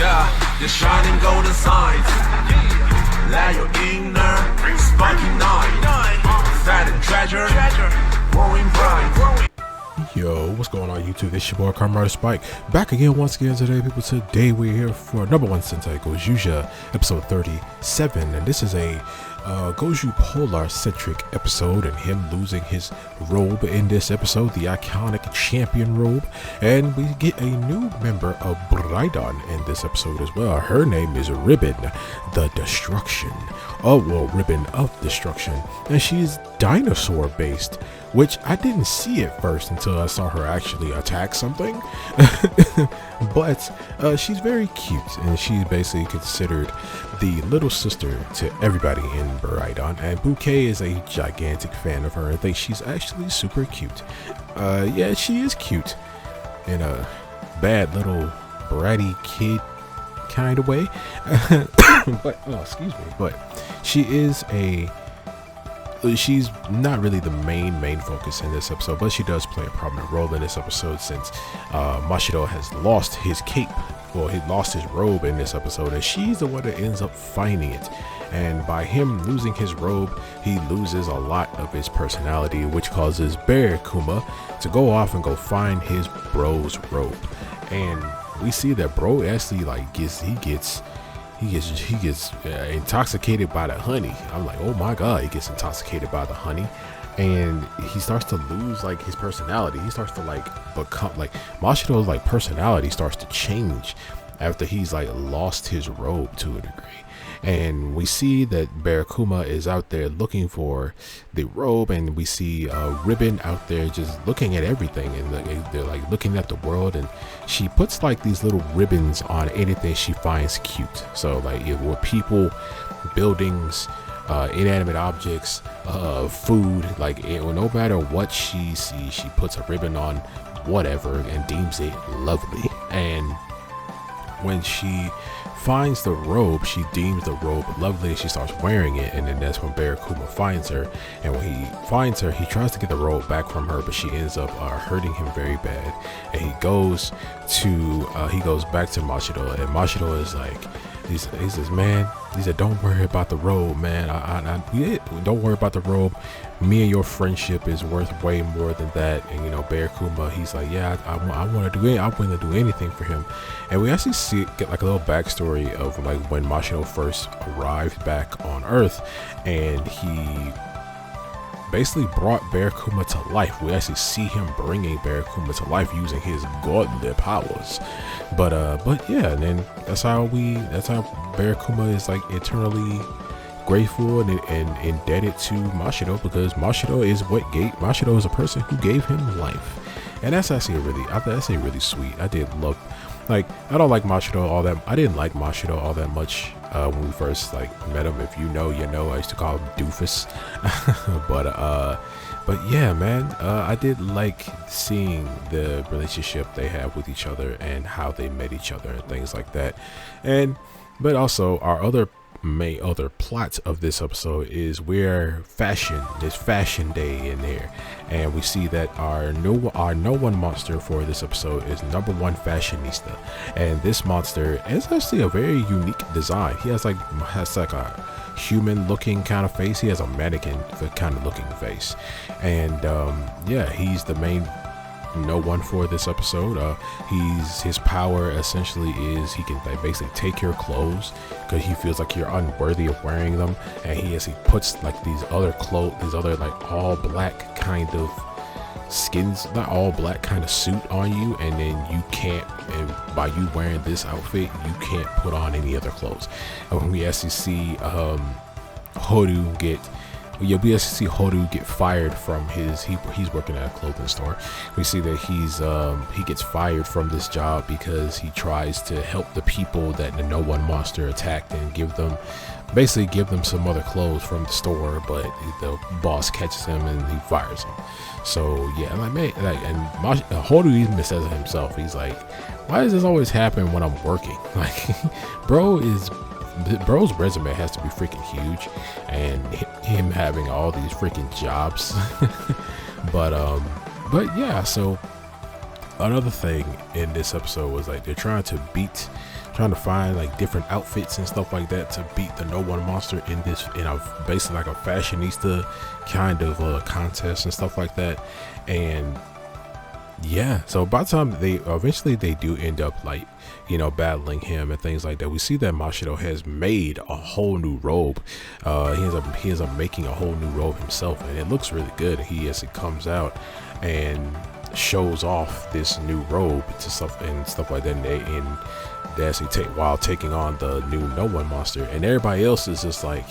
Yeah, the shining golden signs. Let your inner sparking night. Fat and treasure, growing bright. Yo, what's going on YouTube? This your boy Kamen Spike, back again once again today, people. Today we're here for No.1 Sentai Gozyuger episode 37, and this is a Goju Polar centric episode, and him losing his robe in this episode, the iconic champion robe. And we get a new member of Braidon in this episode as well. Her name is Ribbon the Destruction. Ribbon of Destruction, and she's dinosaur based, which I didn't see at first until I saw her actually attack something. But she's very cute, and she's basically considered the little sister to everybody in Braidon, and Bouquet is a gigantic fan of her and thinks she's actually super cute. Yeah, she is cute in a bad little bratty kid kind of way. But excuse me, but she's not really the main focus in this episode, but she does play a prominent role in this episode since Mashido has lost his cape. Well, he lost his robe in this episode, and she's the one that ends up finding it. And by him losing his robe, he loses a lot of his personality, which causes Bear Kuma to go off and go find his bro's robe. And we see that bro actually gets intoxicated by the honey. I'm like, oh my god, he gets intoxicated by the honey, and he starts to lose like his personality. He starts to become like Mashido's personality starts to change after he's lost his robe to a degree. And we see that Barakuma is out there looking for the robe, and we see Ribbon out there just looking at everything, and they're looking at the world, and she puts these little ribbons on anything she finds cute. So it were people, buildings, inanimate objects, food, no matter what she sees, she puts a ribbon on whatever and deems it lovely. And when she finds the robe, she deems the robe lovely, and she starts wearing it. And then that's when Barakuma finds her, and when he finds her, he tries to get the robe back from her, but she ends up hurting him very bad. And he goes back to Mashido, and Mashido is he says, man, he said, don't worry about the robe, man. Don't worry about the robe. Me and your friendship is worth way more than that. And Barakuma, he's like, yeah, I want to do it. I'm willing to do anything for him. And we actually get a little backstory of when Mashido first arrived back on Earth, and he basically brought Barakuma to life. We actually see him bringing Barakuma to life using his godly powers. But yeah, and then that's how Barakuma is eternally grateful and indebted to Mashido, because Mashido is a person who gave him life. And that's actually really sweet. I did love, I don't like Mashido all that. I didn't like Mashido all that much when we first met him. If you know, you know. I used to call him Doofus. But yeah, man, I did like seeing the relationship they have with each other and how they met each other and things like that. But also our other plot of this episode is where there's fashion day in there, and we see that our No.1 monster for this episode is No.1 Fashionista. And this monster is actually a very unique design. He has a human looking kind of face. He has a mannequin kind of looking face, and yeah, he's the main No.1 for this episode. His power essentially is he can basically take your clothes because he feels like you're unworthy of wearing them, and he puts these other all black kind of skins, not all black kind of suit on you, and then you can't, and by you wearing this outfit, you can't put on any other clothes. And we actually see Horu get fired from he's working at a clothing store. We see that he gets fired from this job because he tries to help the people that the No.1 monster attacked and give them some other clothes from the store, but the boss catches him and he fires him. So yeah, Horu even says it himself. He's like, why does this always happen when I'm working? Bro's resume has to be freaking huge, and him having all these freaking jobs. but yeah, so another thing in this episode was they're trying to beat trying to find like different outfits and stuff like that to beat the No.1 monster in this, basically like a fashionista kind of contest and stuff like that. And yeah, so by the time they eventually do end up like, battling him and things like that, we see that Mashido has made a whole new robe. He ends up making a whole new robe himself, and it looks really good. He comes out and shows off this new robe to stuff like that, and they actually while taking on the new No.1 monster, and everybody else is just like,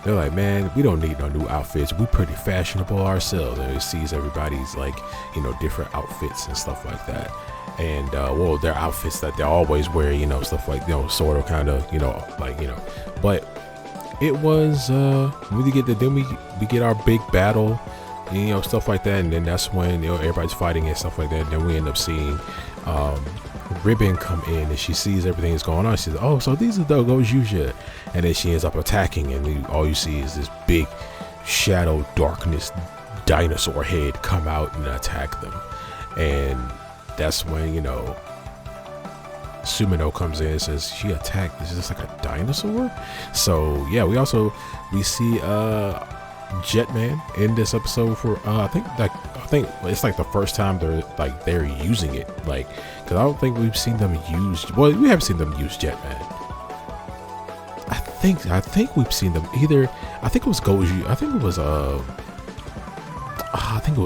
they're like, man, we don't need no new outfits. We pretty fashionable ourselves. And it sees everybody's like, different outfits and stuff like that. And their outfits that they always wear, stuff like, sort of kind of, but it was we get our big battle, stuff like that. And then that's when everybody's fighting and stuff like that. And then we end up seeing Ribbon come in, and she sees everything that's going on. She says, oh, so these are the Gozyuger. And then she ends up attacking, and all you see is this big shadow darkness dinosaur head come out and attack them. And that's when Sumino comes in and says she attacked, is this like a dinosaur? So yeah, we see Jetman in this episode for I think it's like the first time they're using it, like, because I don't think we've seen them use, we haven't seen them use Jetman. I think we've seen them either, I think it was Goju, I think it was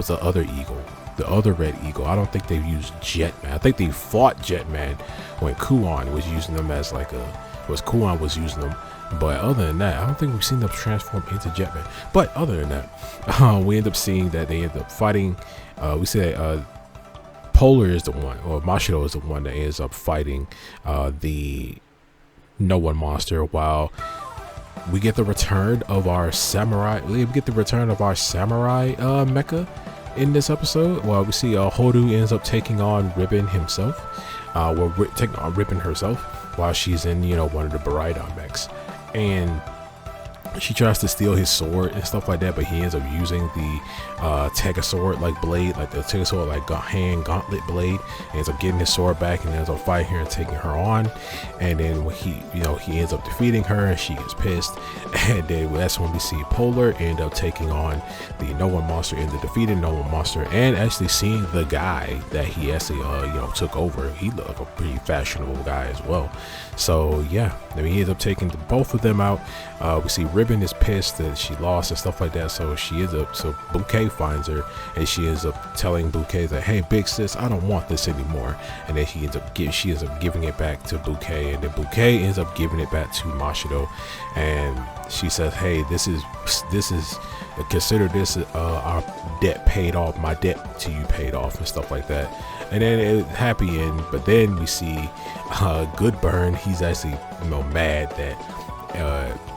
the other eagle, the other red eagle. I don't think they've used Jetman. I think they fought Jetman when Kuon was using them as Kuon was using them. But other than that, I don't think we've seen them transform into Jetman. But other than that, we end up seeing that they end up fighting. We see that Polar is the one, or Mashido is the one that ends up fighting the No.1 monster, while we get the return of our samurai. We get the return of our samurai mecha in this episode. While we see Horu ends up taking on Ribbon himself. Taking on Ribbon herself while she's in one of the Baraidon mechs. And she tries to steal his sword and stuff like that, but he ends up using the Tegasword like blade, like the Tegasword like hand gauntlet blade, and ends up getting his sword back and ends up fighting her and taking her on. And then when he ends up defeating her, and she gets pissed, and then that's when we see Polar end up taking on the No.1 monster, and the defeated No.1 monster, and actually seeing the guy that he actually took over. He looked like a pretty fashionable guy as well. So yeah, I mean, he ends up taking both of them out. We see Ribbon is pissed that she lost and stuff like that, so Bouquet finds her, and she ends up telling Bouquet that, hey, big sis, I don't want this anymore. And then she ends up giving it back to Bouquet, and then Bouquet ends up giving it back to Mashido, and she says, hey, this is consider this our debt paid off, my debt to you paid off, and stuff like that. And then it happy end, but then we see Good Burn. He's actually mad that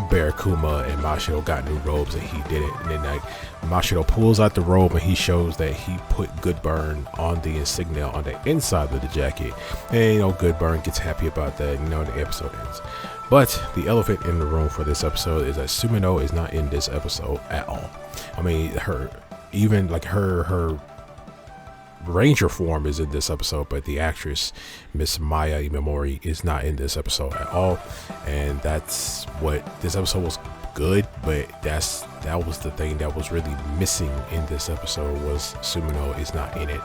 Barakuma and Mashido got new robes and he did it. And then like Mashido pulls out the robe, and he shows that he put Good Burn on the insignia on the inside of the jacket. And Good Burn gets happy about that. The episode ends. But the elephant in the room for this episode is that Sumino is not in this episode at all. I mean, her Ranger form is in this episode, but the actress Miss Maya Imamori is not in this episode at all. And that's what this episode was good, but that was the thing that was really missing in this episode, was Sumino is not in it.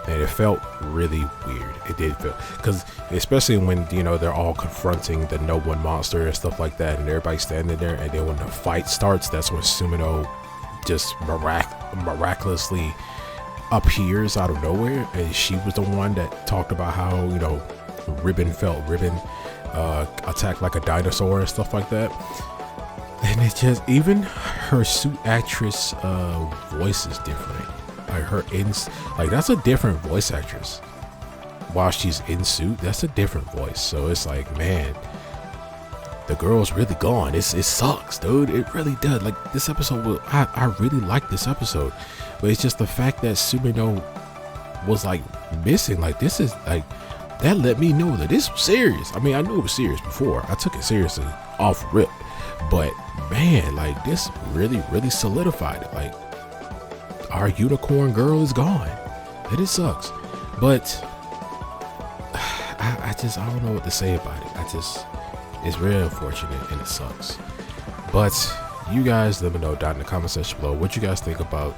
And it felt really weird. It did feel, because especially when they're all confronting the No.1 monster and stuff like that, and everybody's standing there, and then when the fight starts, that's when Sumino just miraculously appears out of nowhere. And she was the one that talked about how Ribbon attacked like a dinosaur and stuff like that. And it's just, even her suit actress voice is different. Like that's a different voice actress. While she's in suit, that's a different voice. So it's like, man, the girl's really gone. It sucks, dude. It really does. Like, this episode, I really like this episode, but it's just the fact that Sumino was like missing. Like, this is like, that let me know that this was serious. I mean, I knew it was serious before. I took it seriously off rip, but man, like, this really, really solidified it. Like, our unicorn girl is gone, and it sucks. But I don't know what to say about it. It's very unfortunate and it sucks. But you guys let me know down in the comment section below what you guys think about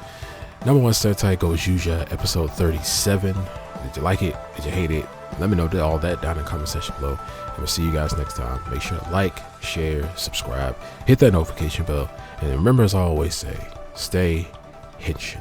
#1 Sentai Gozyuger episode 37. Did you like it? Did you hate it? Let me know all that down in the comment section below. And we'll see you guys next time. Make sure to like, share, subscribe, hit that notification bell. And remember, as I always say, stay henshin.